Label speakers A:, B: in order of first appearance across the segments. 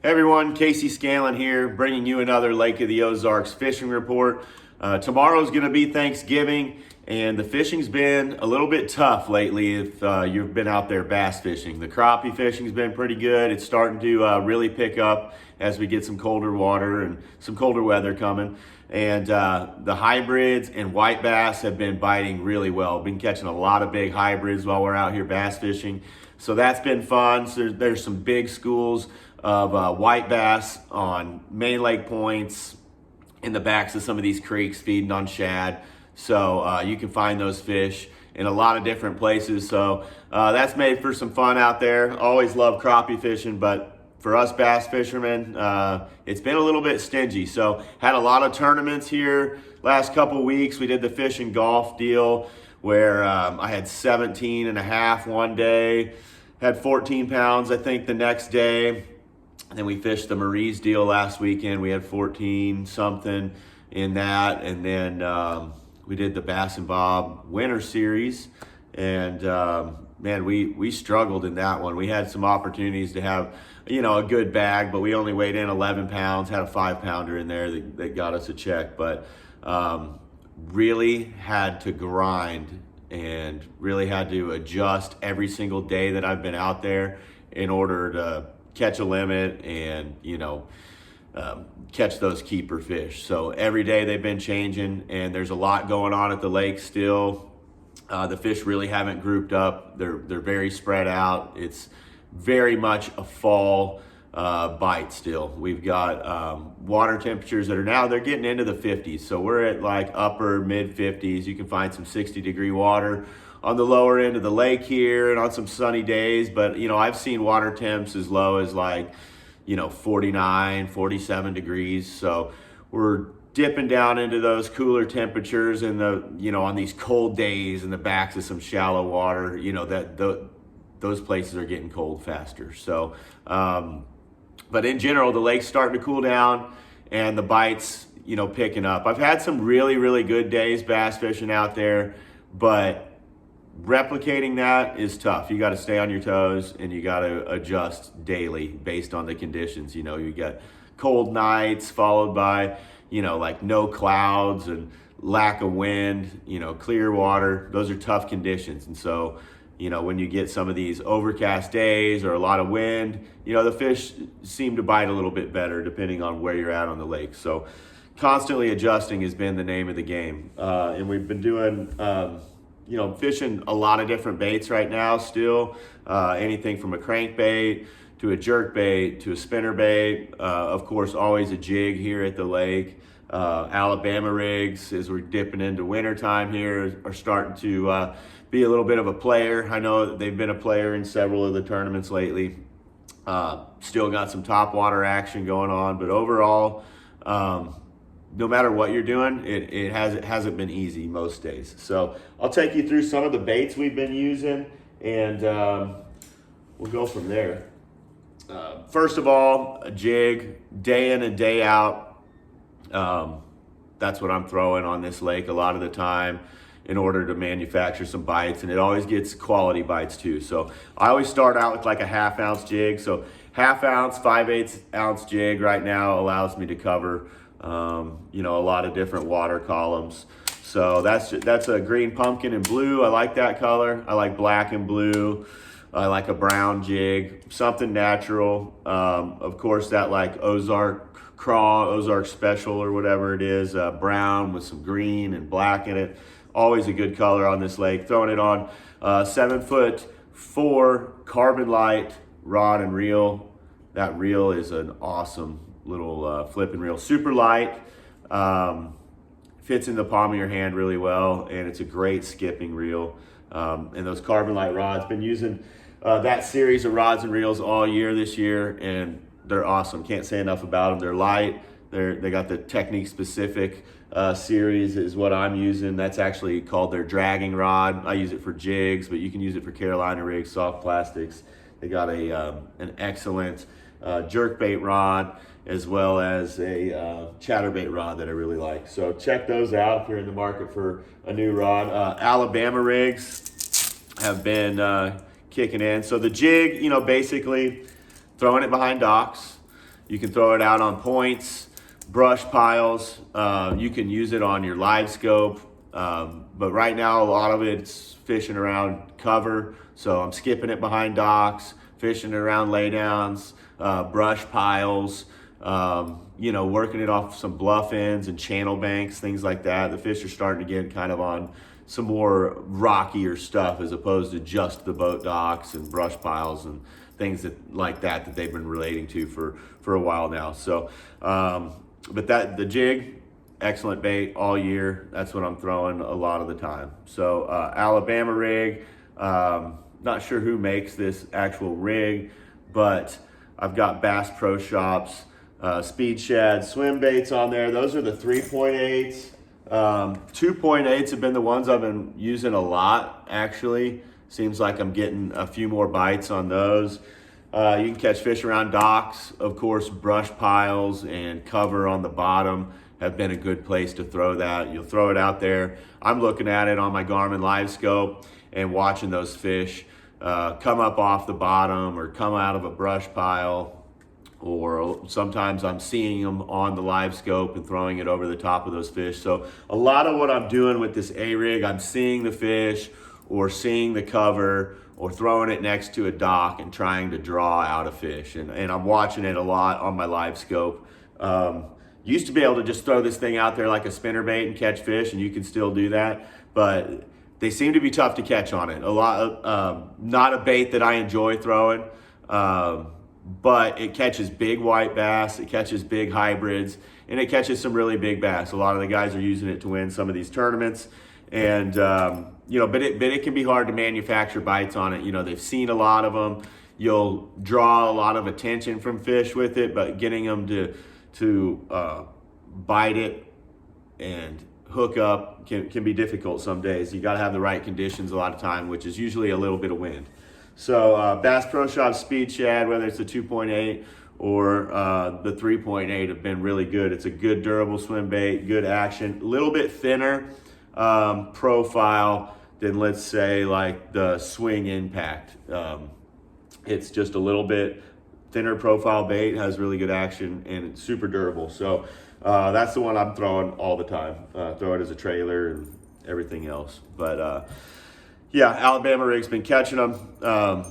A: Hey everyone, Casey Scanlon here, bringing you another Lake of the Ozarks Fishing Report. Tomorrow's going to be Thanksgiving, and the fishing's been a little bit tough lately if you've been out there bass fishing. The crappie fishing's been pretty good. It's starting to really pick up as we get some colder water and some colder weather coming. And the hybrids and white bass have been biting really well. Been catching a lot of big hybrids while we're out here bass fishing. So that's been fun. So there's some big schools of white bass on main lake points in the backs of some of these creeks feeding on shad. So you can find those fish in a lot of different places. So that's made for some fun out there. Always love crappie fishing, but for us bass fishermen, it's been a little bit stingy. So had a lot of tournaments here last couple weeks. We did the fish and golf deal where I had 17 and a half one day, had 14 pounds I think the next day. And then we fished the Marie's deal last weekend. We had 14 something in that. And then we did the Bass and Bob Winter Series. And man, we struggled in that one. We had some opportunities to have, a good bag, but we only weighed in 11 pounds, had a 5-pounder in there that got us a check. But really had to grind and really had to adjust every single day that I've been out there in order to catch a limit and catch those keeper fish. So every day they've been changing, and there's a lot going on at the lake still. The fish really haven't grouped up. They're very spread out. It's very much a fall bite still. We've got water temperatures that they're getting into the 50s. So we're at like upper mid 50s. You can find some 60-degree water on the lower end of the lake here and on some sunny days. But, I've seen water temps as low as 49, 47 degrees. So we're dipping down into those cooler temperatures in on these cold days in the backs of some shallow water, those places are getting cold faster. So, but in general, the lake's starting to cool down and the bites, picking up. I've had some really, really good days bass fishing out there, but replicating that is tough. You got to stay on your toes and you got to adjust daily based on the conditions. You get cold nights followed by, no clouds and lack of wind, clear water. Those are tough conditions. And so, when you get some of these overcast days or a lot of wind, the fish seem to bite a little bit better depending on where you're at on the lake. So constantly adjusting has been the name of the game. And we've been doing, fishing a lot of different baits right now still. Anything from a crankbait to a jerkbait to a spinnerbait. Of course, always a jig here at the lake. Alabama rigs, as we're dipping into wintertime here, are starting to be a little bit of a player. I know they've been a player in several of the tournaments lately. Still got some top water action going on, but overall, no matter what you're doing, it hasn't been easy most days. So I'll take you through some of the baits we've been using, and we'll go from there. First of all, a jig, day in and day out. That's what I'm throwing on this lake a lot of the time in order to manufacture some bites, and it always gets quality bites too. So I always start out with like a 1/2 ounce jig. So 1/2 ounce, 5/8 ounce jig right now allows me to cover a lot of different water columns. So that's a green pumpkin and blue. I like that color. I like black and blue. I like a brown jig, something natural. Of course, that like Ozark Craw, Ozark Special or whatever it is, brown with some green and black in it. Always a good color on this lake. Throwing it on 7'4" carbon light rod and reel. That reel is an awesome little flipping reel, super light, fits in the palm of your hand really well, and it's a great skipping reel. And those carbon light rods, been using that series of rods and reels all year this year, and they're awesome. Can't say enough about them. They're light. They got the technique specific series is what I'm using. That's actually called their dragging rod. I use it for jigs, but you can use it for Carolina rigs, soft plastics. They got an excellent jerkbait rod, as well as a chatterbait rod that I really like. So check those out if you're in the market for a new rod. Alabama rigs have been kicking in. So the jig, basically throwing it behind docks. You can throw it out on points, brush piles. You can use it on your live scope. But right now, a lot of it's fishing around cover. So I'm skipping it behind docks, fishing it around laydowns, brush piles, working it off some bluff ends and channel banks, things like that. The fish are starting to get kind of on some more rockier stuff as opposed to just the boat docks and brush piles and things like that they've been relating to for a while now. So, but the jig, excellent bait all year. That's what I'm throwing a lot of the time. So Alabama rig, not sure who makes this actual rig, but I've got Bass Pro Shops, Speed Shad swim baits on there. Those are the 3.8s. 2.8s have been the ones I've been using a lot, actually. Seems like I'm getting a few more bites on those. You can catch fish around docks. Of course, brush piles and cover on the bottom have been a good place to throw that. You'll throw it out there. I'm looking at it on my Garmin live scope and watching those fish come up off the bottom or come out of a brush pile, or sometimes I'm seeing them on the live scope and throwing it over the top of those fish. So a lot of what I'm doing with this A-rig, I'm seeing the fish or seeing the cover or throwing it next to a dock and trying to draw out a fish. And I'm watching it a lot on my live scope. Used to be able to just throw this thing out there like a spinnerbait and catch fish, and you can still do that, but they seem to be tough to catch on it. Not a bait that I enjoy throwing, but it catches big white bass, it catches big hybrids, and it catches some really big bass. A lot of the guys are using it to win some of these tournaments, and but it can be hard to manufacture bites on it. They've seen a lot of them. You'll draw a lot of attention from fish with it, but getting them to bite it and hook up can be difficult some days. You got to have the right conditions a lot of time, which is usually a little bit of wind. So Bass Pro Shop Speed Shad, whether it's the 2.8 or the 3.8, have been really good. It's a good durable swim bait, good action, a little bit thinner profile than, let's say, like the Swing Impact. It's just a little bit thinner profile bait, has really good action, and it's super durable. So that's the one I'm throwing all the time. Throw it as a trailer and everything else. But yeah, Alabama rig's been catching them.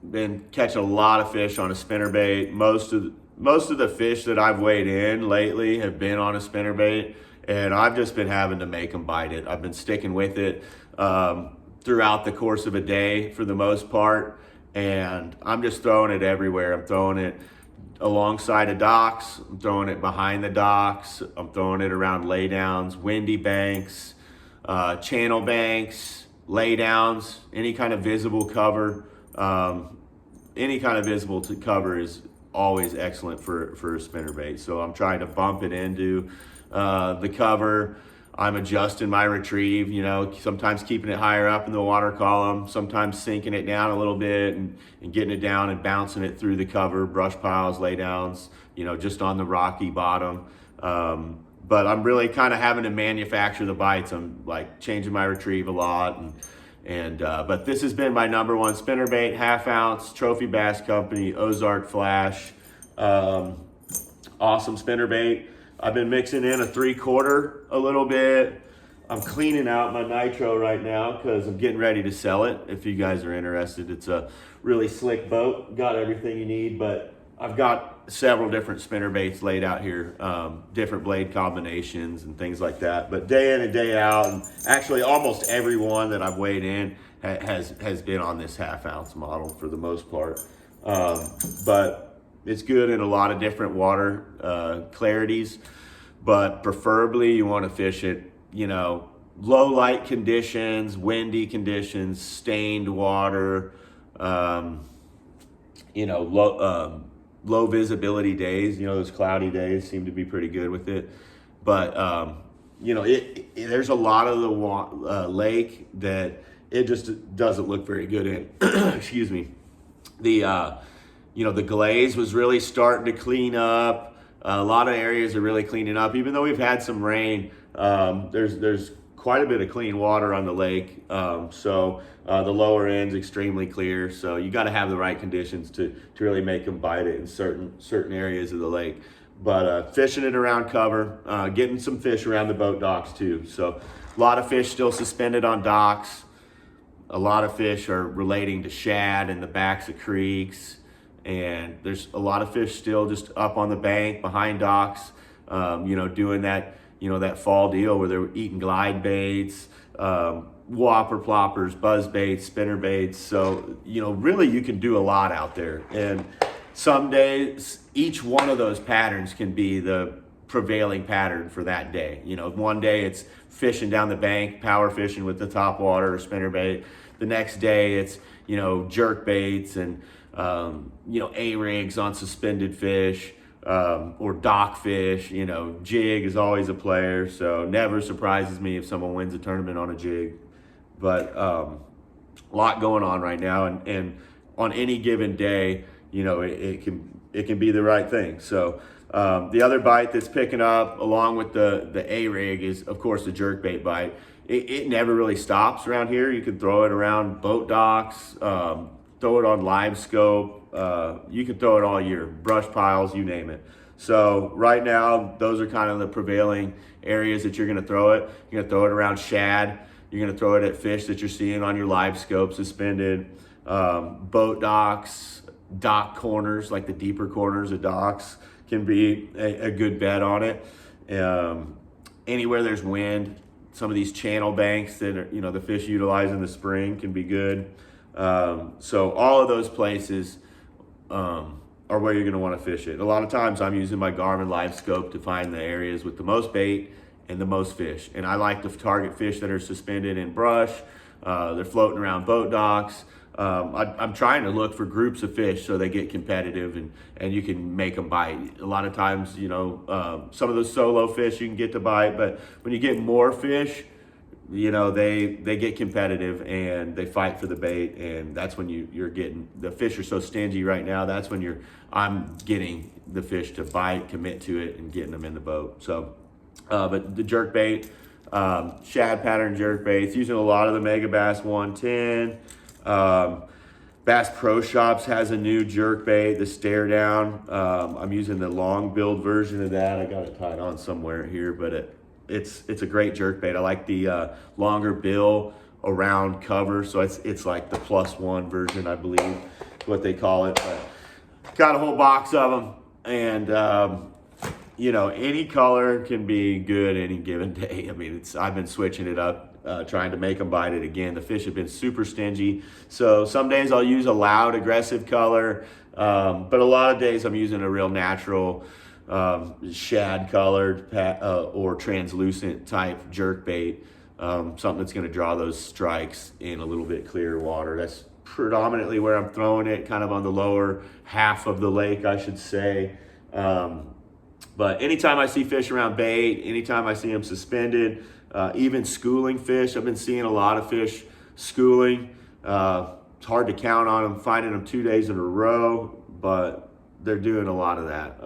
A: Been catching a lot of fish on a spinnerbait. Most of the fish that I've weighed in lately have been on a spinnerbait, and I've just been having to make them bite it. I've been sticking with it throughout the course of a day for the most part, and I'm just throwing it everywhere. I'm throwing it alongside of docks, I'm throwing it behind the docks, I'm throwing it around laydowns, windy banks, channel banks, laydowns, any kind of visible cover. Any kind of visible cover is always excellent for a spinnerbait. So I'm trying to bump it into the cover. I'm adjusting my retrieve, sometimes keeping it higher up in the water column, sometimes sinking it down a little bit and getting it down and bouncing it through the cover, brush piles, laydowns, just on the rocky bottom. But I'm really kind of having to manufacture the bites. I'm like changing my retrieve a lot. But this has been my number one spinnerbait, 1/2 ounce, Trophy Bass Company, Ozark Flash. Awesome spinnerbait. I've been mixing in a 3/4 a little bit. I'm cleaning out my nitro right now because I'm getting ready to sell it. If you guys are interested, it's a really slick boat. Got everything you need, but I've got several different spinnerbaits laid out here, different blade combinations and things like that. But day in and day out, and actually almost every one that I've weighed in has been on this 1/2 ounce model for the most part. But it's good in a lot of different water clarities, but preferably you want to fish it, low light conditions, windy conditions, stained water, low visibility days. Those cloudy days seem to be pretty good with it. But there's a lot of the lake that it just doesn't look very good in. Excuse me. The glaze was really starting to clean up. A lot of areas are really cleaning up. Even though we've had some rain, there's quite a bit of clean water on the lake. So the lower end's extremely clear. So you got to have the right conditions to really make them bite it in certain areas of the lake. But fishing it around cover, getting some fish around the boat docks too. So a lot of fish still suspended on docks. A lot of fish are relating to shad in the backs of creeks. And there's a lot of fish still just up on the bank behind docks, doing that, that fall deal where they're eating glide baits, whopper ploppers, buzz baits, spinner baits. So, really you can do a lot out there. And some days, each one of those patterns can be the prevailing pattern for that day. One day it's fishing down the bank, power fishing with the top water or spinner bait. The next day it's, jerk baits and, A-rigs on suspended fish, or dock fish. Jig is always a player. So never surprises me if someone wins a tournament on a jig. But a lot going on right now. And on any given day, it can be the right thing. So the other bite that's picking up along with the A-rig is, of course, the jerkbait bite. It never really stops around here. You can throw it around boat docks, throw it on live scope. You can throw it all year, brush piles, you name it. So right now, those are kind of the prevailing areas that you're going to throw it. You're going to throw it around shad. You're going to throw it at fish that you're seeing on your live scope suspended. Boat docks, dock corners, like the deeper corners of docks, can be a good bet on it. Anywhere there's wind, some of these channel banks that are, the fish utilize in the spring can be good. So all of those places are where you're going to want to fish it. A lot of times I'm using my Garmin live scope to find the areas with the most bait and the most fish. And I like to target fish that are suspended in brush. They're floating around boat docks. I'm trying to look for groups of fish so they get competitive and you can make them bite. A lot of times, some of those solo fish you can get to bite, but when you get more fish, they get competitive and they fight for the bait, and that's when you're getting, the fish are so stingy right now, that's when I'm getting the fish to bite, commit to it, and getting them in the boat. So, but the jerk bait, shad pattern jerk baits, using a lot of the Mega Bass 110. Bass Pro Shops has a new jerk bait, the stare down. I'm using the long build version of that. I got it tied on somewhere here, but it's a great jerk bait. I like the longer bill around cover, so it's like the +1 version, I believe, what they call it. But got a whole box of them, and any color can be good any given day. I mean, I've been switching it up. Trying to make them bite it again. The fish have been super stingy. So some days I'll use a loud, aggressive color, but a lot of days I'm using a real natural shad colored or translucent type jerk bait, something that's going to draw those strikes in a little bit clearer water. That's predominantly where I'm throwing it, kind of on the lower half of the lake, I should say. But anytime I see fish around bait, anytime I see them suspended, even schooling fish, I've been seeing a lot of fish schooling. It's hard to count on them, finding them 2 days in a row, but they're doing a lot of that.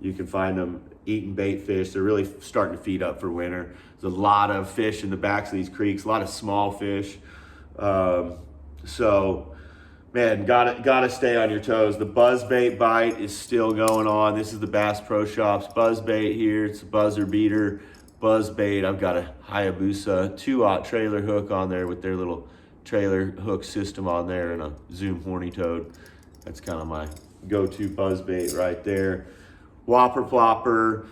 A: You can find them eating bait fish. They're really starting to feed up for winter. There's a lot of fish in the backs of these creeks, a lot of small fish. So, man, gotta stay on your toes. The buzzbait bite is still going on. This is the Bass Pro Shops buzzbait here. It's a buzzer beater buzzbait. I've got a Hayabusa 2/0 trailer hook on there with their little trailer hook system on there and a Zoom horny toad. That's kind of my go-to buzzbait right there. Whopper plopper,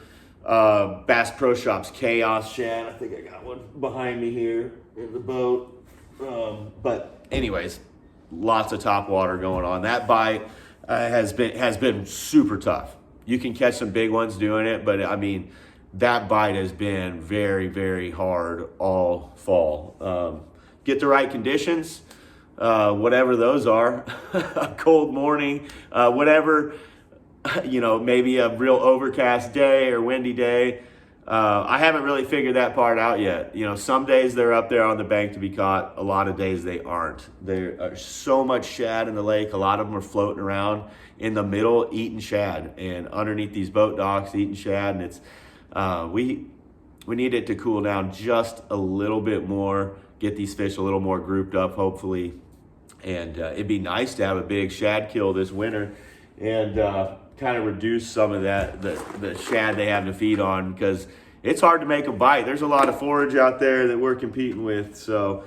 A: Bass Pro Shops Chaos Shad. I think I got one behind me here in the boat. But anyways, lots of top water going on. That bite has been super tough. You can catch some big ones doing it, but I mean, that bite has been very, very hard all fall. Get the right conditions, whatever those are, a cold morning, whatever, maybe a real overcast day or windy day. I haven't really figured that part out yet. Some days they're up there on the bank to be caught. A lot of days they aren't. There are so much shad in the lake. A lot of them are floating around in the middle eating shad, and underneath these boat docks eating shad. And it's, we need it to cool down just a little bit more, get these fish a little more grouped up, hopefully. And it'd be nice to have a big shad kill this winter and kind of reduce some of that, the shad they have to feed on, because it's hard to make them bite. There's a lot of forage out there that we're competing with. So,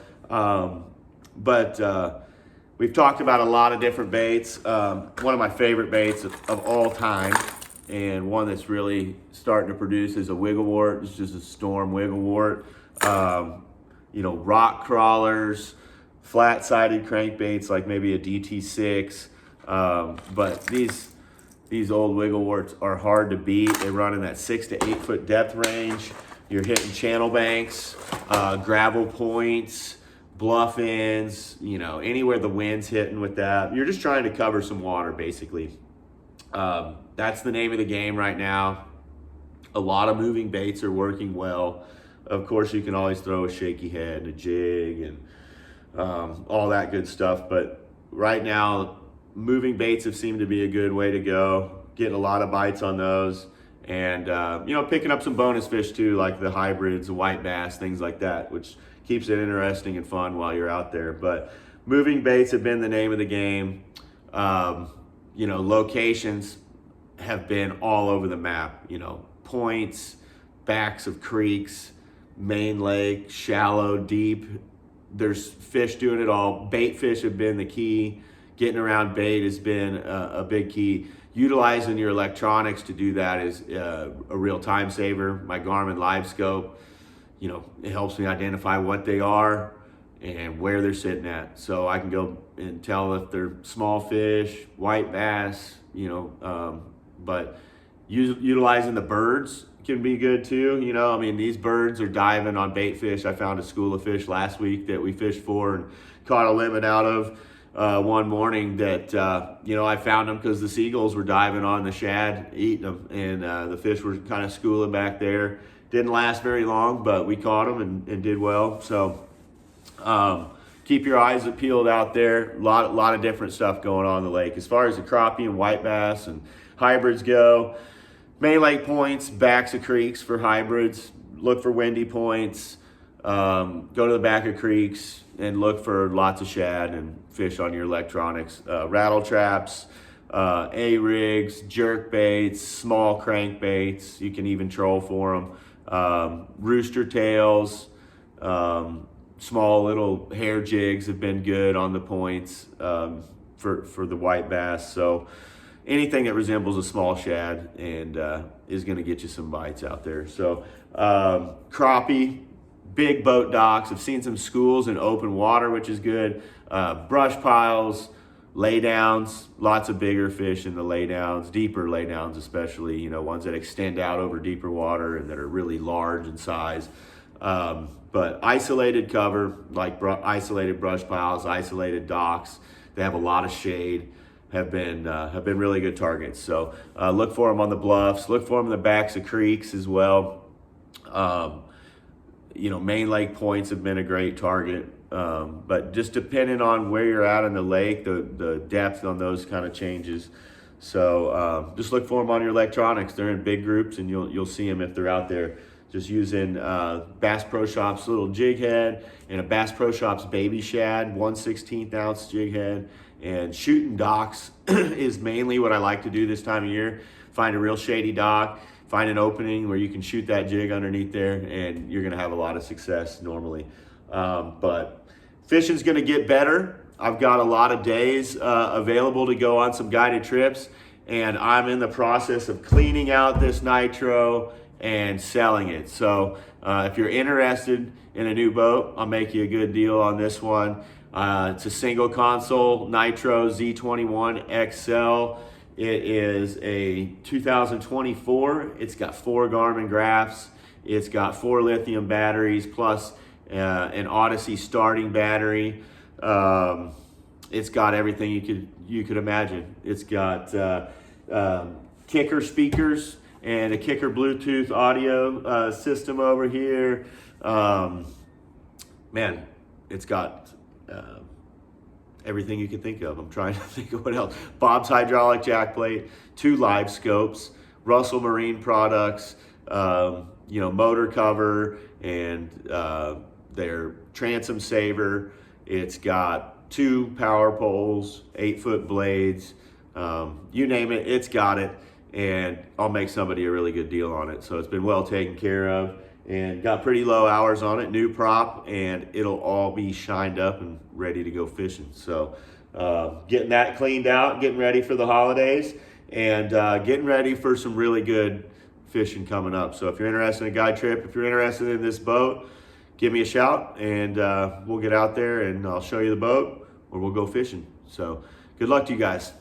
A: we've talked about a lot of different baits. One of my favorite baits of all time, and one that's really starting to produce, is a wigglewort. It's just a storm wigglewort. Rock crawlers, flat-sided crankbaits like maybe a DT6. But these old wiggleworts are hard to beat. They run in that 6 to 8 foot depth range. You're hitting channel banks, gravel points, bluff ends, anywhere the wind's hitting with that. You're just trying to cover some water, basically. That's the name of the game right now. A lot of moving baits are working well. Of course, you can always throw a shaky head, a jig, and all that good stuff. But right now, moving baits have seemed to be a good way to go. Getting a lot of bites on those. And, picking up some bonus fish too, like the hybrids, the white bass, things like that, which keeps it interesting and fun while you're out there. But moving baits have been the name of the game. Locations have been all over the map. Points, backs of creeks, main lake, shallow, deep. There's fish doing it all. Bait fish have been the key. Getting around bait has been a big key. Utilizing your electronics to do that is a real time saver. My Garmin Live Scope, it helps me identify what they are and where they're sitting at. So I can go and tell if they're small fish, white bass, but utilizing the birds can be good too. These birds are diving on bait fish. I found a school of fish last week that we fished for and caught a limit out of one morning that, I found them because the seagulls were diving on the shad, eating them, and the fish were kind of schooling back there. Didn't last very long, but we caught them and did well. So keep your eyes peeled out there. A lot of different stuff going on in the lake. As far as the crappie and white bass and hybrids go, main lake points, backs of creeks for hybrids. Look for windy points. Go to the back of creeks and look for lots of shad and fish on your electronics. Rattle traps, A-rigs, jerk baits, small crankbaits. You can even troll for them. Rooster tails, small little hair jigs have been good on the points for the white bass. So anything that resembles a small shad and is going to get you some bites out there. So crappie, big boat docks. I've seen some schools in open water, which is good. Brush piles, laydowns, lots of bigger fish in the laydowns, deeper laydowns especially, ones that extend out over deeper water and that are really large in size. But isolated cover, like isolated brush piles, isolated docks, they have a lot of shade, have been really good targets. So look for them on the bluffs, look for them in the backs of creeks as well. Main lake points have been a great target. But just depending on where you're at in the lake, the depth on those kind of changes. So just look for them on your electronics. They're in big groups, and you'll see them if they're out there. Just using Bass Pro Shops little jig head and a Bass Pro Shops baby shad, 1/16 ounce jig head. And shooting docks is mainly what I like to do this time of year. Find a real shady dock, find an opening where you can shoot that jig underneath there, and you're gonna have a lot of success normally. But fishing's gonna get better. I've got a lot of days available to go on some guided trips, and I'm in the process of cleaning out this nitro and selling it. So if you're interested in a new boat, I'll make you a good deal on this one. It's a single console Nitro Z21 XL. It is a 2024. It's got 4 Garmin graphs. It's got 4 lithium batteries plus an Odyssey starting battery. It's got everything you could imagine. It's got kicker speakers and a kicker Bluetooth audio system over here. Man, it's got everything you can think of. I'm trying to think of what else. Bob's hydraulic jack plate, 2 live scopes, Russell Marine products. motor cover and their transom saver. It's got 2 power poles, 8-foot blades, you name it, it's got it, and I'll make somebody a really good deal on it. So it's been well taken care of and got pretty low hours on it, new prop, and it'll all be shined up and ready to go fishing. So getting that cleaned out, getting ready for the holidays, and getting ready for some really good fishing coming up. So if you're interested in a guide trip, if you're interested in this boat, give me a shout, and we'll get out there and I'll show you the boat, or we'll go fishing. So good luck to you guys.